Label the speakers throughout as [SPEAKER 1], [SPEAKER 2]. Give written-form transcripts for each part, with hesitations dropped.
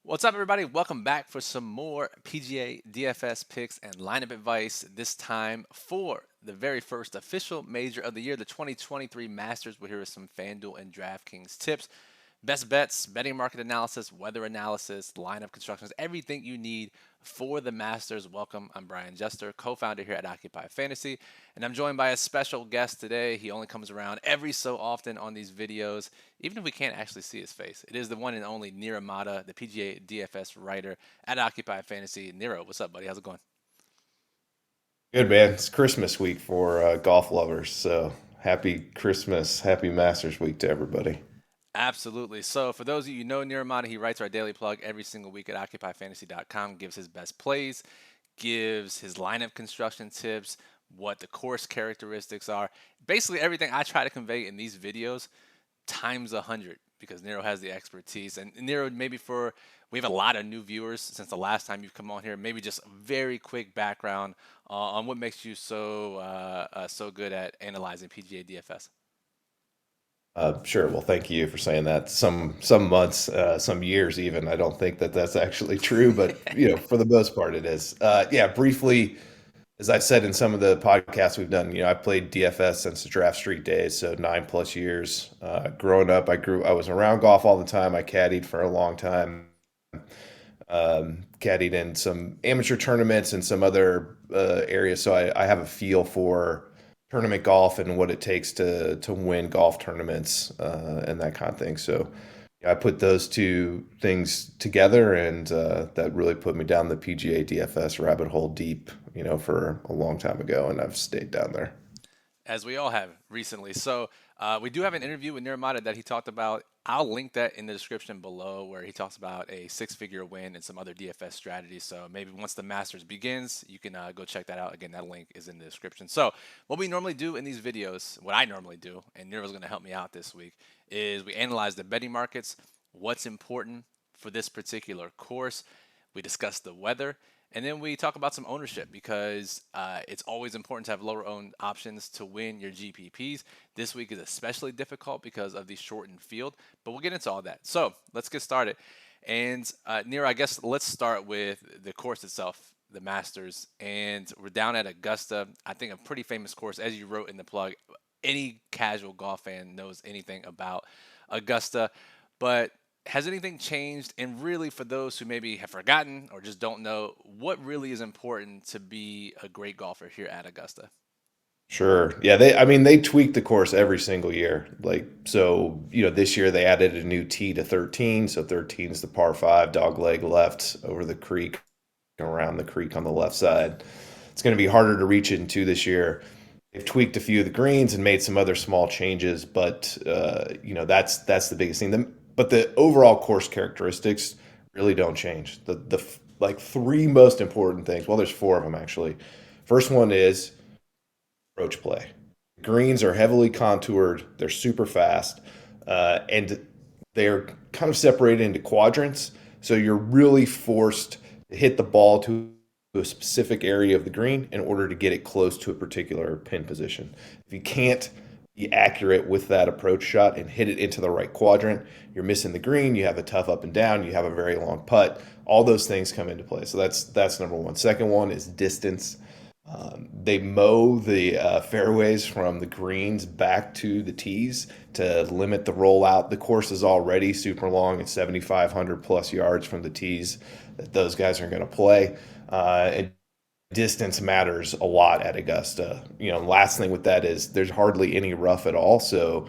[SPEAKER 1] What's up, everybody? Welcome back for some more PGA DFS picks and lineup advice. This time for the very first official major of the year, the 2023 Masters. We're here with some FanDuel and DraftKings tips, best bets, betting market analysis, weather analysis, lineup constructions, everything you need for the Masters. Welcome. I'm Brian Jester, co-founder here at Occupy Fantasy, and I'm joined by a special guest today. He only comes around every so often on these videos, even if we can't actually see his face. It is the one and only Niromada, the PGA DFS writer at Occupy Fantasy. Niro, what's up, buddy? How's it going?
[SPEAKER 2] Good man. It's Christmas week for golf lovers. So happy Christmas, happy Masters week to everybody.
[SPEAKER 1] Absolutely. So, for those of you who know Niromada, he writes our daily plug every single week at OccupyFantasy.com, gives his best plays, gives his lineup construction tips, what the course characteristics are. Basically, everything I try to convey in these videos times 100 because Nero has the expertise. And Nero, maybe we have a lot of new viewers since the last time you've come on here. Maybe just a very quick background on what makes you so good at analyzing PGA DFS.
[SPEAKER 2] Sure. Well, thank you for saying that. Some months, some years even. I don't think that that's actually true, but for the most part, it is. Yeah. Briefly, as I've said in some of the podcasts we've done, I played DFS since the draft street days, so 9+ years. Growing up, I was around golf all the time. I caddied for a long time. Caddied in some amateur tournaments and some other areas, so I have a feel for tournament golf and what it takes to win golf tournaments and that kind of thing. So yeah, I put those two things together, and that really put me down the PGA DFS rabbit hole deep, for a long time ago, and I've stayed down there.
[SPEAKER 1] As we all have recently. So we do have an interview with Niromada that he talked about. I'll link that in the description below where he talks about a six-figure win and some other DFS strategies. So maybe once the Masters begins, you can go check that out. Again, that link is in the description. So what we normally do in these videos, what I normally do, and Niro's going to help me out this week, is we analyze the betting markets, what's important for this particular course. We discuss the weather, and then we talk about some ownership because it's always important to have lower owned options to win your GPPs. This week is especially difficult because of the shortened field, but we'll get into all that. So let's get started. And Nero, I guess let's start with the course itself, the Masters. And we're down at Augusta. I think a pretty famous course, as you wrote in the plug. Any casual golf fan knows anything about Augusta. But has anything changed? And really, for those who maybe have forgotten or just don't know, what really is important to be a great golfer here at Augusta?
[SPEAKER 2] Sure. Yeah, I mean, they tweak the course every single year. Like, so, this year they added a new tee to 13. So 13 is the par five, dog leg left over the creek, around the creek on the left side. It's going to be harder to reach into this year. They've tweaked a few of the greens and made some other small changes, but that's the biggest thing. But the overall course characteristics really don't change. The like three most important things. Well, there's four of them actually. First one is approach play. Greens are heavily contoured. They're super fast, and they're kind of separated into quadrants. So you're really forced to hit the ball to a specific area of the green in order to get it close to a particular pin position. If you can't be accurate with that approach shot and hit it into the right quadrant, you're missing the green. You have a tough up and down. You have a very long putt. All those things come into play. So that's number one. Second one is distance. They mow the fairways from the greens back to the tees to limit the rollout. The course is already super long. It's 7,500 plus yards from the tees that those guys are going to play. And distance matters a lot at Augusta. Last thing with that is there's hardly any rough at all. So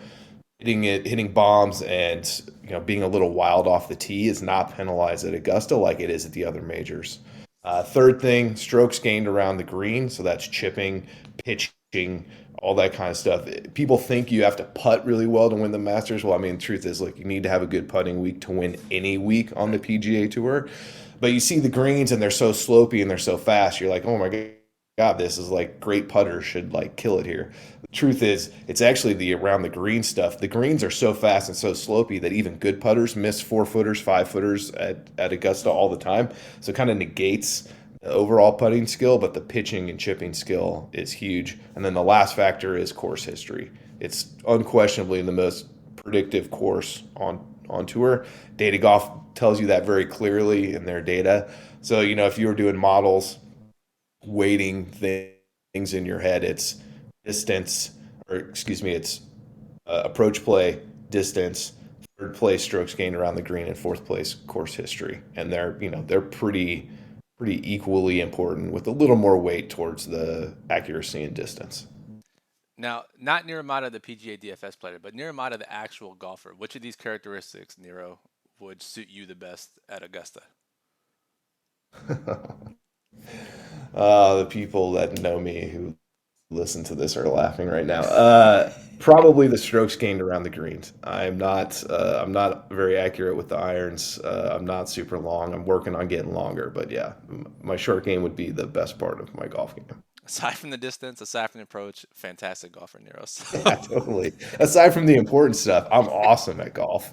[SPEAKER 2] hitting bombs and being a little wild off the tee is not penalized at Augusta like it is at the other majors. Third thing, strokes gained around the green. So that's chipping, pitching, all that kind of stuff. People think you have to putt really well to win the Masters. Well, I mean, the truth is, like, you need to have a good putting week to win any week on the PGA Tour. But you see the greens and they're so slopey and they're so fast. You're like, oh my God, this is like great putters should like kill it here. The truth is, it's actually the around the green stuff. The greens are so fast and so slopey that even good putters miss 4 footers, 5 footers at Augusta all the time. So it kind of negates the overall putting skill, but the pitching and chipping skill is huge. And then the last factor is course history. It's unquestionably the most predictive course on tour. Data Golf tells you that very clearly in their data. So, if you were doing models, weighting things in your head, it's distance, or excuse me, it's approach play, distance, third place strokes gained around the green, and fourth place course history. And they're pretty equally important with a little more weight towards the accuracy and distance.
[SPEAKER 1] Now, not Niromada, the PGA DFS player, but Niromada, the actual golfer. Which of these characteristics, Nero, would suit you the best at Augusta?
[SPEAKER 2] The people that know me who listen to this are laughing right now. Probably the strokes gained around the greens. I'm not very accurate with the irons. I'm not super long. I'm working on getting longer, but yeah, my short game would be the best part of my golf game.
[SPEAKER 1] Aside from the distance, aside from the approach, fantastic golfer, Nero.
[SPEAKER 2] Yeah,
[SPEAKER 1] So,
[SPEAKER 2] totally. Aside from the important stuff, I'm awesome at golf.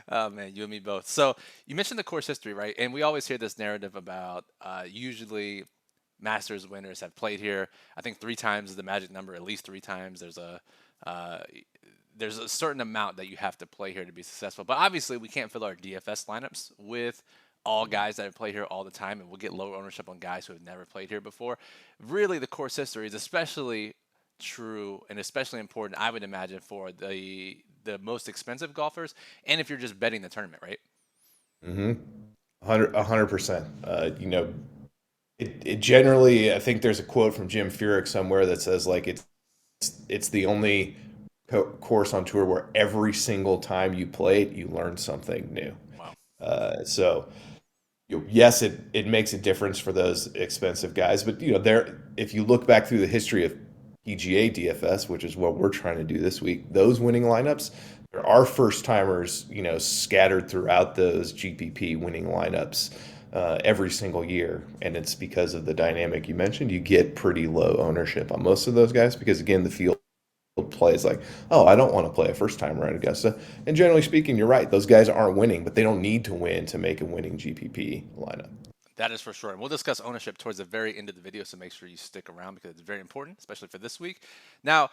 [SPEAKER 1] oh man, you and me both. So you mentioned the course history, right? And we always hear this narrative about usually Masters winners have played here. I think 3 times is the magic number, at least 3 times. Uh, there's a certain amount that you have to play here to be successful. But obviously, we can't fill our DFS lineups with all guys that have played here all the time, and we'll get lower ownership on guys who have never played here before. Really, the course history is especially true and especially important, I would imagine, for the most expensive golfers, and if you're just betting the tournament, right?
[SPEAKER 2] Mm-hmm. 100%. It generally, I think there's a quote from Jim Furyk somewhere that says like it's the only course on tour where every single time you play it, you learn something new.
[SPEAKER 1] Wow.
[SPEAKER 2] So yes, it makes a difference for those expensive guys, but there, if you look back through the history of PGA DFS, which is what we're trying to do this week, those winning lineups, there are first timers, scattered throughout those GPP winning lineups every single year, and it's because of the dynamic you mentioned. You get pretty low ownership on most of those guys because again, the field plays like, oh, I don't want to play a first timer at Augusta. And generally speaking, you're right. Those guys aren't winning, but they don't need to win to make a winning GPP lineup.
[SPEAKER 1] That is for sure. And we'll discuss ownership towards the very end of the video, so make sure you stick around because it's very important, especially for this week. Now,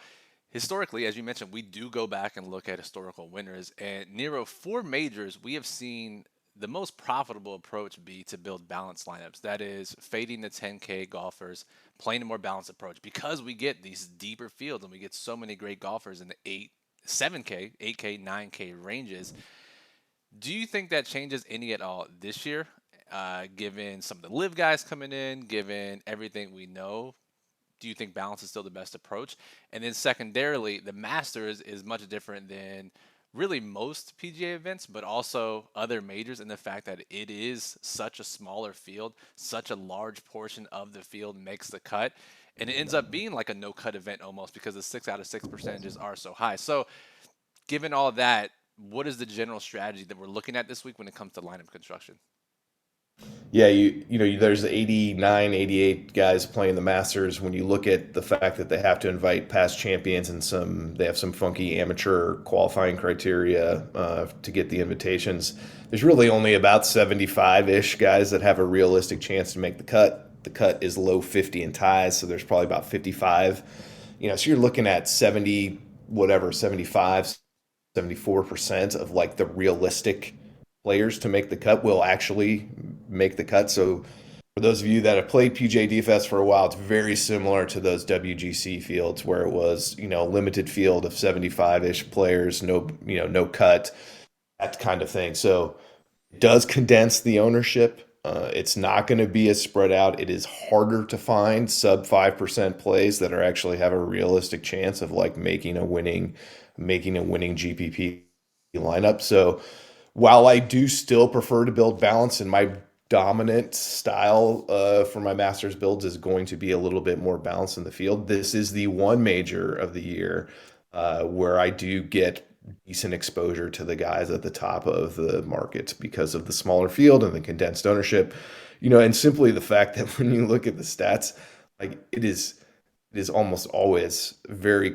[SPEAKER 1] historically, as you mentioned, we do go back and look at historical winners. And Nero, for majors, we have seen the most profitable approach be to build balanced lineups. That is fading the 10K golfers, playing a more balanced approach because we get these deeper fields and we get so many great golfers in the 7K, 8K, 9K ranges. Do you think that changes any at all this year, given some of the live guys coming in, given everything we know? Do you think balance is still the best approach? And then secondarily, the Masters is much different than really most PGA events, but also other majors in the fact that it is such a smaller field, such a large portion of the field makes the cut. And it ends up being like a no cut event almost because the 6 out of 6 percentages are so high. So, given all that, what is the general strategy that we're looking at this week when it comes to lineup construction?
[SPEAKER 2] Yeah, there's 89, 88 guys playing the Masters. When you look at the fact that they have to invite past champions and they have some funky amateur qualifying criteria to get the invitations. There's really only about 75-ish guys that have a realistic chance to make the cut. The cut is low 50 in ties, so there's probably about 55. So you're looking at 70, whatever, 75, 74% of like the realistic players to make the cut will actually make the cut. So for those of you that have played PGA DFS for a while, it's very similar to those WGC fields where it was, a limited field of 75-ish players, no cut, that kind of thing. So it does condense the ownership. It's not going to be as spread out. It is harder to find sub 5% plays that are actually have a realistic chance of like making a winning GPP lineup. So while I do still prefer to build balance, and my dominant style for my Masters builds is going to be a little bit more balance in the field, this is the one major of the year where I do get decent exposure to the guys at the top of the market because of the smaller field and the condensed ownership. And simply the fact that when you look at the stats, like it is almost always very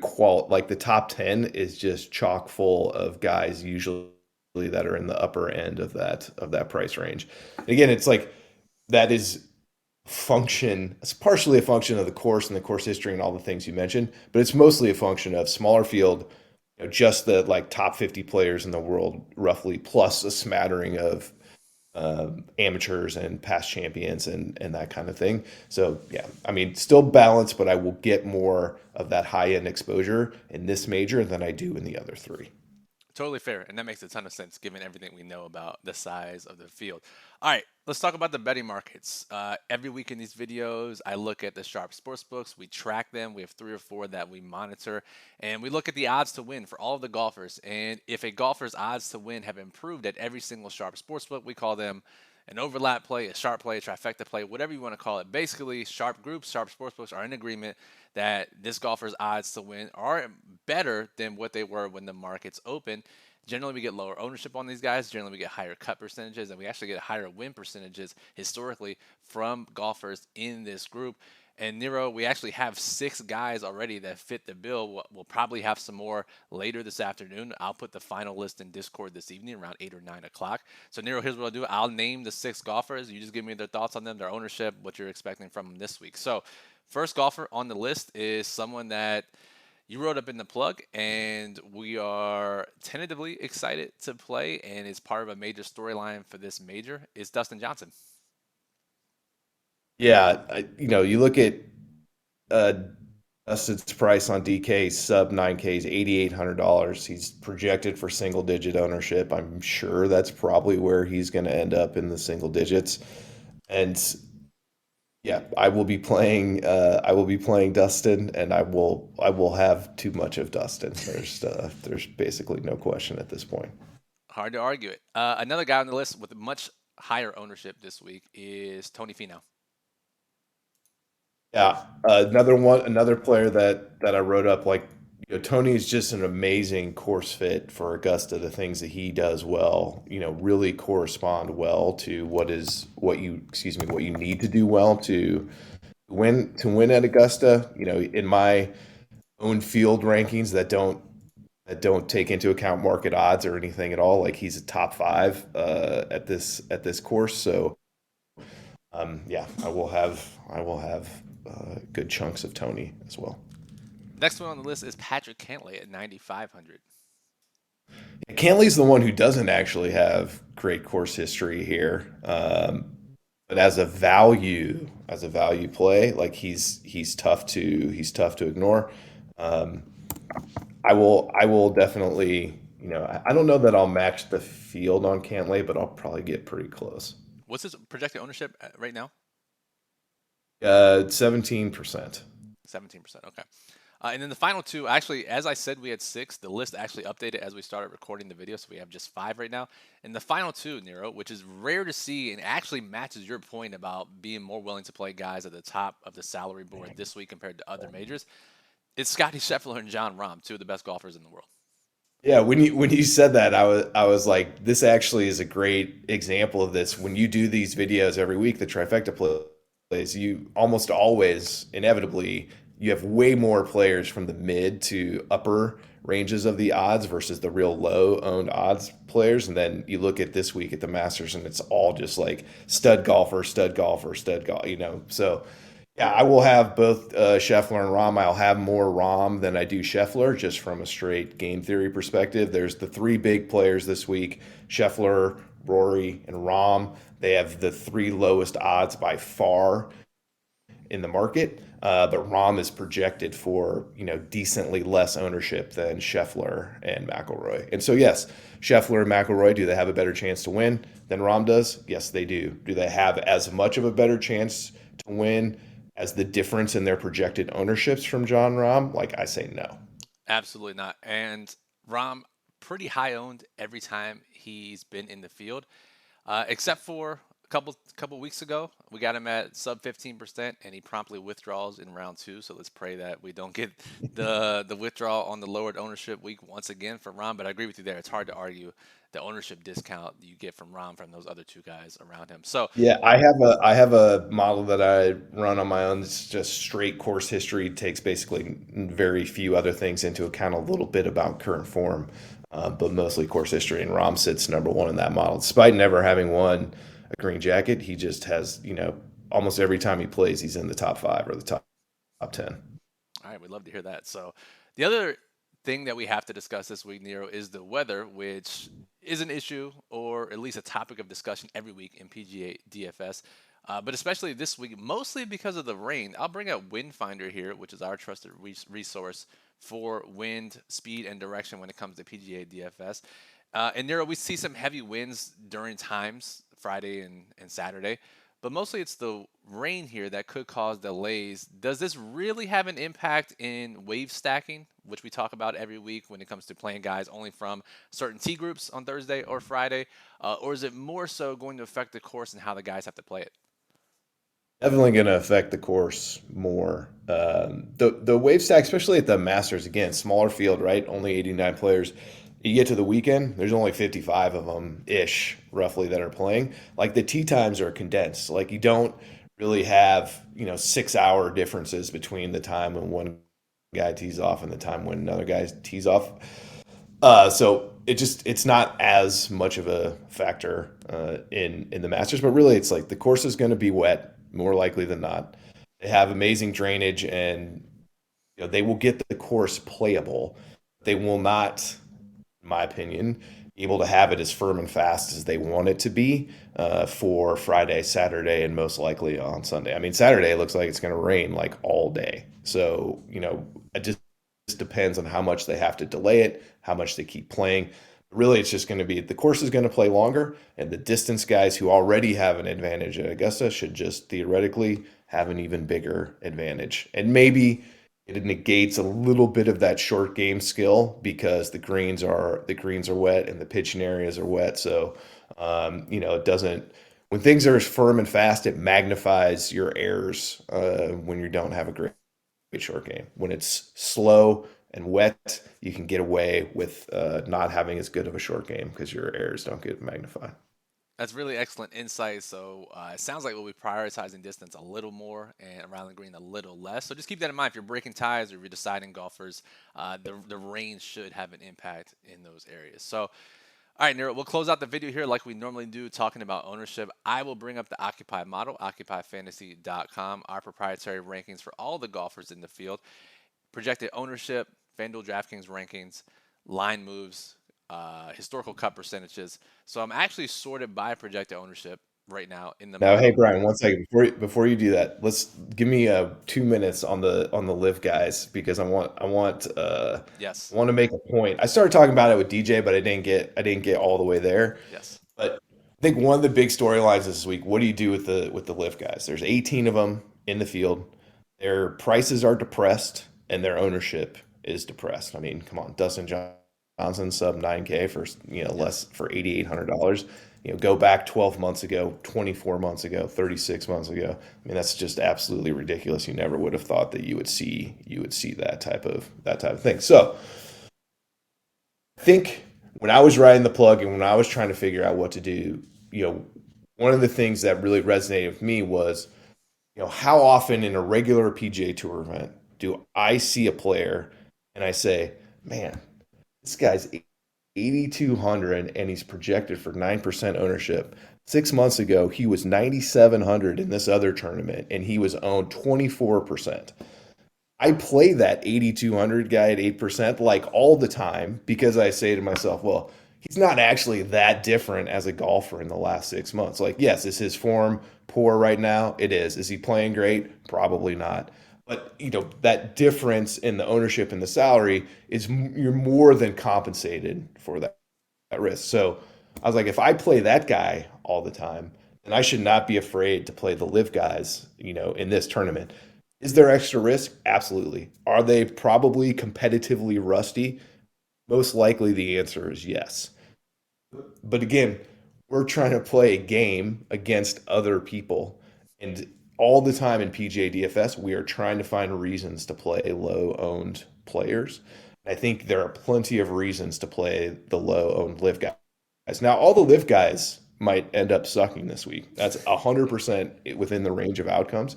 [SPEAKER 2] like the top 10 is just chock full of guys usually that are in the upper end of that price range. And again, it's like that is function. It's partially a function of the course and the course history and all the things you mentioned, but it's mostly a function of smaller field, just the like top 50 players in the world, roughly, plus a smattering of amateurs and past champions and that kind of thing. So yeah, I mean, still balanced, but I will get more of that high end exposure in this major than I do in the other three.
[SPEAKER 1] Totally fair, and that makes a ton of sense given everything we know about the size of the field. All right, let's talk about the betting markets. Every week in these videos, I look at the sharp sports books. We track them. We have three or four that we monitor, and we look at the odds to win for all of the golfers. And if a golfer's odds to win have improved at every single sharp sports book, we call them an overlap play, a sharp play, a trifecta play, whatever you want to call it. Basically, sharp groups, sharp sportsbooks are in agreement that this golfer's odds to win are better than what they were when the markets open. Generally, we get lower ownership on these guys. Generally, we get higher cut percentages, and we actually get higher win percentages historically from golfers in this group. And Nero, we actually have 6 guys already that fit the bill. We'll probably have some more later this afternoon. I'll put the final list in Discord this evening around 8 or 9 o'clock. So, Nero, here's what I'll do. I'll name the 6 golfers. You just give me their thoughts on them, their ownership, what you're expecting from them this week. So, first golfer on the list is someone that you wrote up in the plug, and we are tentatively excited to play, and is part of a major storyline for this major, is Dustin Johnson.
[SPEAKER 2] Yeah, you look at uh, Dustin's price on DK sub 9K is $8,800. He's projected for single digit ownership. I'm sure that's probably where he's going to end up in the single digits. And yeah, I will be playing. I will be playing Dustin, and I will have too much of Dustin. There's basically no question at this point.
[SPEAKER 1] Hard to argue it. Another guy on the list with much higher ownership this week is Tony Finau.
[SPEAKER 2] Yeah, another one, another player that I wrote up. Like, Tony is just an amazing course fit for Augusta. The things that he does well, really correspond well to what you need to do well to win at Augusta. In my own field rankings that don't take into account market odds or anything at all. Like, he's a top five at this course. So yeah, I will have good chunks of Tony as well.
[SPEAKER 1] Next one on the list is Patrick Cantlay at 9,500.
[SPEAKER 2] Cantley's the one who doesn't actually have great course history here, but as a value play, like he's tough to ignore. Um, I will definitely. I don't know that I'll match the field on Cantley, but I'll probably get pretty close.
[SPEAKER 1] What's his projected ownership right now?
[SPEAKER 2] 17%.
[SPEAKER 1] 17%. Okay. And then the final two, actually, as I said, we had 6. The list actually updated as we started recording the video, so we have just 5 right now. And the final two, Nero, which is rare to see and actually matches your point about being more willing to play guys at the top of the salary board this week compared to other majors, it's Scotty Scheffler and John Rahm, two of the best golfers in the world.
[SPEAKER 2] Yeah, when you said that, I was like, this actually is a great example of this. When you do these videos every week, the trifecta plays, you almost always inevitably you have way more players from the mid to upper ranges of the odds versus the real low owned odds players. And then you look at this week at the Masters, and it's all just like stud golfer, stud golfer, stud golf. So yeah, I will have both Scheffler and Rahm. I'll have more Rahm than I do Scheffler, just from a straight game theory perspective. There's the three big players this week: Scheffler, Rory, and Rahm. They have the three lowest odds by far in the market, but Rahm is projected for decently less ownership than Scheffler and McIlroy. And so yes, Scheffler and McIlroy, do they have a better chance to win than Rahm does? Yes, they do. Do they have as much of a better chance to win as the difference in their projected ownerships from John Rahm? Like, I say no.
[SPEAKER 1] Absolutely not. And Rahm, pretty high owned every time he's been in the field, except for a couple weeks ago. We got him at sub 15%, and he promptly withdraws in round 2. So let's pray that we don't get the withdrawal on the lowered ownership week once again for Rahm. But I agree with you there. It's hard to argue the ownership discount you get from Rahm from those other two guys around him. So
[SPEAKER 2] Yeah, I have a model that I run on my own. It's just straight course history. Takes basically very few other things into account. A little bit about current form, but mostly course history. And Rom sits number one in that model, despite never having won a green jacket. He just has, almost every time he plays, he's in the top five or the top 10.
[SPEAKER 1] all right, we'd love to hear that. So the other thing that we have to discuss this week, Nero, is the weather, which is an issue or at least a topic of discussion every week in PGA DFS. But especially this week, mostly because of the rain. I'll bring up Wind Finder here, which is our trusted resource for wind, speed, and direction when it comes to PGA DFS. And Nero, we see some heavy winds during times, Friday and Saturday. But mostly it's the rain here that could cause delays. Does this really have an impact in wave stacking, which we talk about every week when it comes to playing guys only from certain T groups on Thursday or Friday? Or is it more so going to affect the course and how the guys have to play it?
[SPEAKER 2] Definitely going to affect the course more. The wave stack, especially at the Masters, again, smaller field, right? Only 89 players. You get to the weekend, there's only 55 of them ish, roughly, that are playing. Like the tee times are condensed. Like you don't really have 6 hour differences between the time when one guy tees off and the time when another guy tees off. So it's not as much of a factor in the Masters, but really it's like the course is going to be wet more likely than not. They have amazing drainage, and they will get the course playable. They will not, in my opinion, be able to have it as firm and fast as they want it to be for Friday, Saturday, and most likely on Sunday. I mean, Saturday looks like it's going to rain like all day. So, it just depends on how much they have to delay it, how much they keep playing. Really, it's just going to be the course is going to play longer, and the distance guys who already have an advantage at Augusta should just theoretically have an even bigger advantage. And maybe it negates a little bit of that short game skill because the greens are wet and the pitching areas are wet. So, it doesn't. When things are firm and fast, it magnifies your errors when you don't have a great short game. When it's slow and wet, you can get away with not having as good of a short game because your errors don't get magnified.
[SPEAKER 1] That's really excellent insight. So it sounds like we'll be prioritizing distance a little more and around the green a little less. So just keep that in mind if you're breaking ties or you're deciding golfers. The rain should have an impact in those areas. So, all right, Nero, we'll close out the video here like we normally do, talking about ownership. I will bring up the Occupy model, occupyfantasy.com, our proprietary rankings for all the golfers in the field, projected ownership, FanDuel DraftKings rankings, line moves, historical cut percentages. So I'm actually sorted by projected ownership right now in the
[SPEAKER 2] Now, hey
[SPEAKER 1] model.
[SPEAKER 2] Brian, one second before you do that, let's give me 2 minutes on the live guys because
[SPEAKER 1] Yes.
[SPEAKER 2] I want to make a point. I started talking about it with DJ, but I didn't get all the way there.
[SPEAKER 1] Yes.
[SPEAKER 2] But I think one of the big storylines this week, what do you do with the live guys? There's 18 of them in the field. Their prices are depressed and their ownership is depressed. I mean, come on, Dustin Johnson sub 9K for less
[SPEAKER 1] Yes.
[SPEAKER 2] for $8,800. Go back 12 months ago, 24 months ago, 36 months ago. I mean, that's just absolutely ridiculous. You never would have thought that you would see that type of thing. So I think when I was writing the plug and when I was trying to figure out what to do, one of the things that really resonated with me was, how often in a regular PGA Tour event do I see a player and I say, man, this guy's 8,200 and he's projected for 9% ownership. 6 months ago, he was 9,700 in this other tournament and he was owned 24%. I play that 8,200 guy at 8% like all the time because I say to myself, well, he's not actually that different as a golfer in the last 6 months. Like, yes, is his form poor right now? It is. Is he playing great? Probably not. But that difference in the ownership and the salary is you're more than compensated for that risk. So I was like, if I play that guy all the time, then I should not be afraid to play the live guys, in this tournament. Is there extra risk? Absolutely. Are they probably competitively rusty? Most likely the answer is yes. But again, we're trying to play a game against other people. And all the time in PGA DFS, we are trying to find reasons to play low owned players. I think there are plenty of reasons to play the low owned live guys. Now, all the live guys might end up sucking this week. That's 100% within the range of outcomes.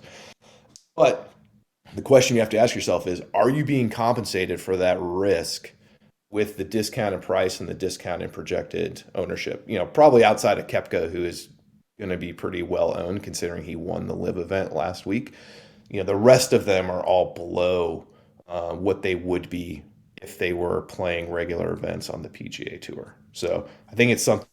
[SPEAKER 2] But the question you have to ask yourself is, are you being compensated for that risk with the discounted price and the discounted projected ownership? Probably outside of Kepka, who is going to be pretty well owned considering he won the live event last week. The rest of them are all below what they would be if they were playing regular events on the PGA Tour. So I think it's something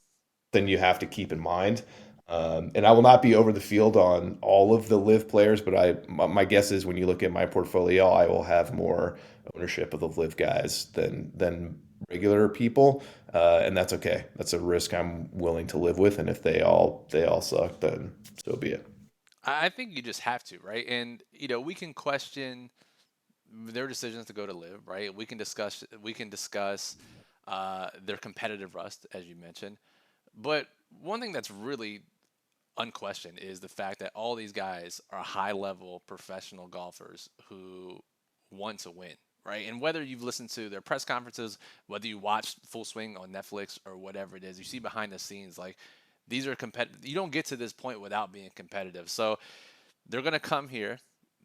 [SPEAKER 2] you have to keep in mind. And I will not be over the field on all of the live players, but my guess is when you look at my portfolio, I will have more ownership of the live guys than regular people, and that's okay. That's a risk I'm willing to live with. And if they all suck, then so be it.
[SPEAKER 1] I think you just have to, right? And we can question their decisions to go to live, right? We can discuss their competitive rust, as you mentioned. But one thing that's really unquestioned is the fact that all these guys are high level professional golfers who want to win, right? And whether you've listened to their press conferences, whether you watch Full Swing on Netflix or whatever it is, you see behind the scenes, like these are competitive. You don't get to this point without being competitive. So they're going to come here.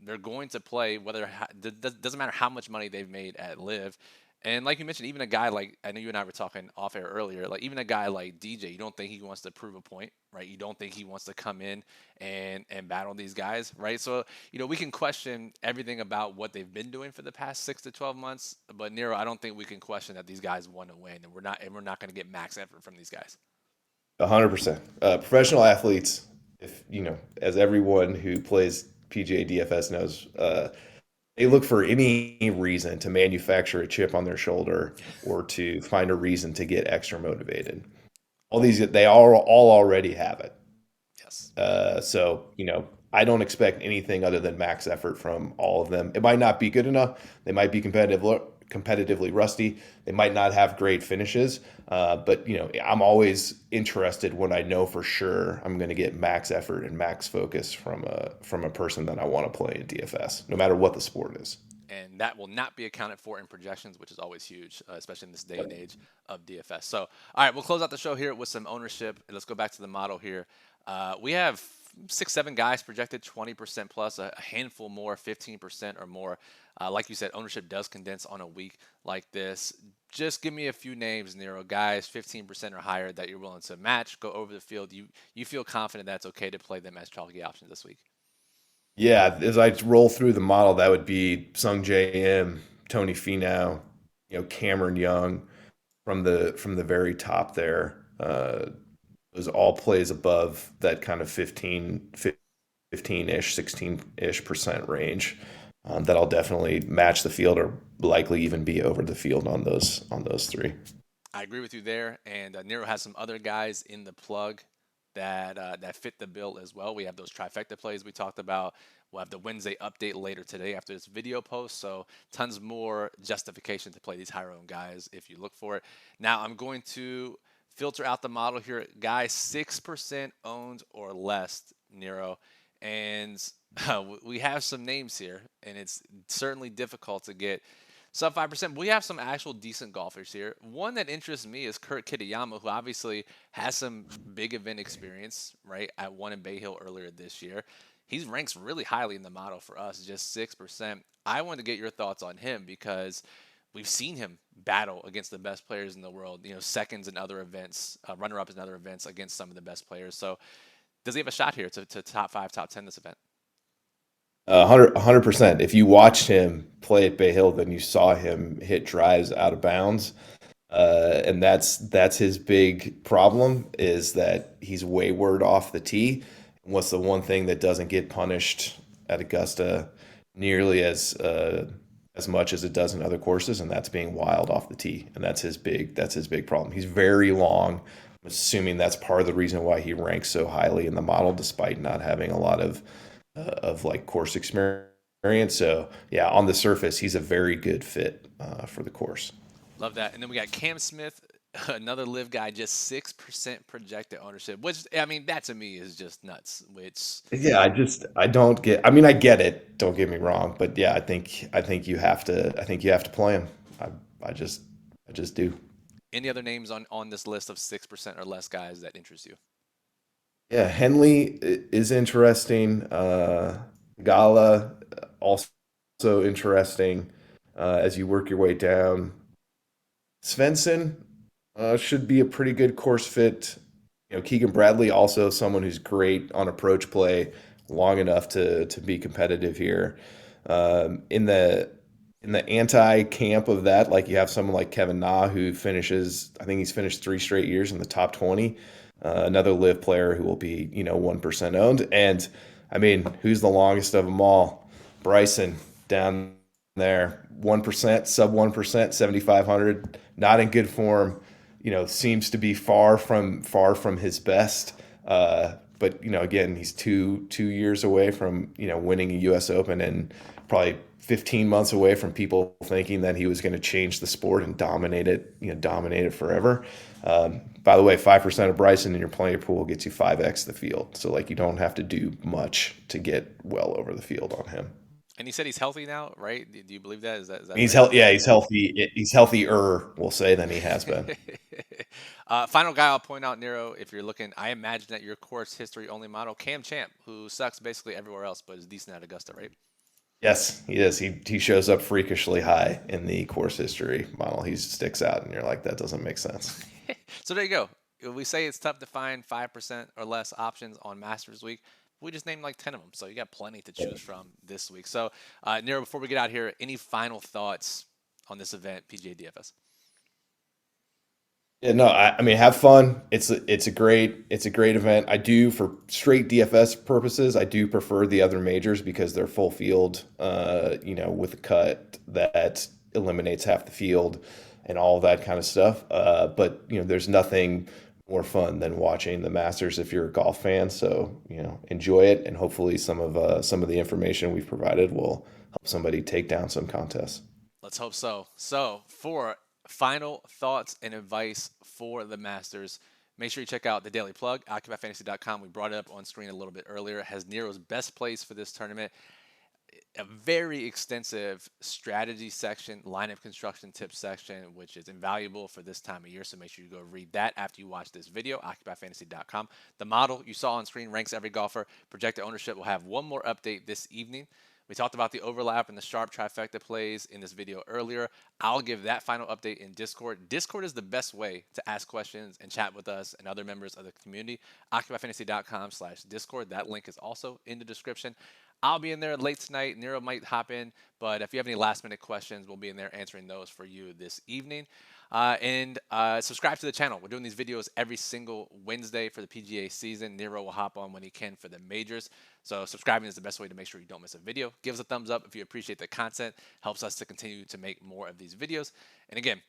[SPEAKER 1] They're going to play whether doesn't matter how much money they've made at Live. And like you mentioned, even a guy like I know you and I were talking off air earlier, like even a guy like DJ, you don't think he wants to prove a point, right? You don't think he wants to come in and battle these guys, right? So, we can question everything about what they've been doing for the past 6 to 12 months, but Nero, I don't think we can question that these guys want to win, and we're not going to get max effort from these guys.
[SPEAKER 2] 100%. Professional athletes, if as everyone who plays PGA DFS knows, they look for any reason to manufacture a chip on their shoulder or to find a reason to get extra motivated. All these, they all already have it.
[SPEAKER 1] Yes.
[SPEAKER 2] So, I don't expect anything other than max effort from all of them. It might not be good enough. They might be competitively rusty. They might not have great finishes. But, I'm always interested when I know for sure I'm going to get max effort and max focus from a person that I want to play in DFS, no matter what the sport is.
[SPEAKER 1] And that will not be accounted for in projections, which is always huge, especially in this day and age of DFS. So, all right, we'll close out the show here with some ownership. Let's go back to the model here. We have 6, 7 guys projected 20% plus, a handful more, 15% or more. Like you said, ownership does condense on a week like this. Just give me a few names, Nero, guys, 15% or higher that you're willing to match, go over the field. You feel confident that's okay to play them as chalky options this week.
[SPEAKER 2] Yeah, as I roll through the model, that would be Sung J M, Tony Finau, Cameron Young from the very top there. Those all plays above that kind of 15-ish, 16-ish% range. That'll definitely match the field or likely even be over the field on those three.
[SPEAKER 1] I agree with you there. And Nero has some other guys in the plug that fit the bill as well. We have those trifecta plays we talked about. We'll have the Wednesday update later today after this video post. So tons more justification to play these higher owned guys if you look for it. Now I'm going to filter out the model here, guys. 6% owned or less, Nero, and we have some names here, and it's certainly difficult to get sub 5%. We have some actual decent golfers here. One that interests me is Kurt Kitayama, who obviously has some big event experience, right? At one in Bay Hill earlier this year. He ranks really highly in the model for us, just 6%. I want to get your thoughts on him because we've seen him battle against the best players in the world, seconds in other events, runner-ups in other events against some of the best players. So does he have a shot here to top 5, top 10 this event?
[SPEAKER 2] 100%. If you watched him play at Bay Hill, then you saw him hit drives out of bounds, and that's his big problem is that he's wayward off the tee. And what's the one thing that doesn't get punished at Augusta nearly as much as it does in other courses, and that's being wild off the tee, and that's his big problem. He's very long. I'm assuming that's part of the reason why he ranks so highly in the model, despite not having a lot of like course experience. So yeah, on the surface, he's a very good fit for the course.
[SPEAKER 1] Love that. And then we got Cam Smith, another live guy, just 6% projected ownership, which, I mean, that to me is just nuts, which
[SPEAKER 2] Yeah, I don't get. I mean, I get it. Don't get me wrong, but yeah, I think you have to play him. I I just do.
[SPEAKER 1] any other names on this list of 6% or less guys that interest you?
[SPEAKER 2] Yeah, Henley is interesting. Gala also interesting. As you work your way down, Svensson should be a pretty good course fit. Keegan Bradley also someone who's great on approach play, long enough to be competitive here. In the in the anti camp of that, like you have someone like Kevin Na who finishes, I think he's finished 3 straight years in the top 20. Another live player who will be, 1% owned. And I mean, who's the longest of them all? Bryson down there, 1%, sub 1%, 7,500, not in good form. Seems to be far from his best. But again, he's two years away from winning a U.S. Open, and probably 15 months away from people thinking that he was going to change the sport and dominate it forever. By the way, 5% of Bryson in your player pool gets you 5x the field. So like you don't have to do much to get well over the field on him.
[SPEAKER 1] And he said he's healthy now, right? Do you believe that? Is that
[SPEAKER 2] He's
[SPEAKER 1] right?
[SPEAKER 2] healthy. Yeah, he's healthy. He's healthier, we'll say, than he has been.
[SPEAKER 1] Final guy I'll point out, Nero, if you're looking, I imagine that your course history only model, Cam Champ, who sucks basically everywhere else, but is decent at Augusta, right?
[SPEAKER 2] Yes, he is. He shows up freakishly high in the course history model. He sticks out, and you're like, that doesn't make sense.
[SPEAKER 1] So there you go. We say it's tough to find 5% or less options on Masters Week. We just named like 10 of them, so you got plenty to choose from this week. So, Nero, before we get out here, any final thoughts on this event, PGA DFS?
[SPEAKER 2] Yeah, no, I mean, have fun. It's a great event. I do, for straight DFS purposes, I do prefer the other majors because they're full field. With a cut that eliminates half the field and all that kind of stuff. But there's nothing more fun than watching the Masters if you're a golf fan. So enjoy it, and hopefully some of the information we've provided will help somebody take down some contests.
[SPEAKER 1] Let's hope so. So, for final thoughts and advice for the Masters, make sure you check out the Daily Plug, OccupyFantasy.com. We brought it up on screen a little bit earlier. It has Nero's best plays for this tournament, a very extensive strategy section, lineup construction tips section, which is invaluable for this time of year. So make sure you go read that after you watch this video, OccupyFantasy.com. The model you saw on screen ranks every golfer. Projected ownership will have one more update this evening. We talked about the overlap and the sharp trifecta plays in this video earlier. I'll give that final update in Discord. Discord is the best way to ask questions and chat with us and other members of the community. OccupyFantasy.com/Discord. That link is also in the description. I'll be in there late tonight. Nero might hop in, but if you have any last minute questions, we'll be in there answering those for you this evening. And subscribe to the channel. We're doing these videos every single Wednesday for the PGA season. Nero will hop on when he can for the majors. So subscribing is the best way to make sure you don't miss a video. Give us a thumbs up if you appreciate the content. Helps us to continue to make more of these videos. And again,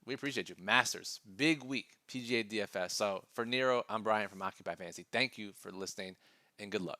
[SPEAKER 1] we appreciate you. Masters, big week, PGA DFS. So for Nero, I'm Brian from Occupy Fantasy. Thank you for listening, and good luck.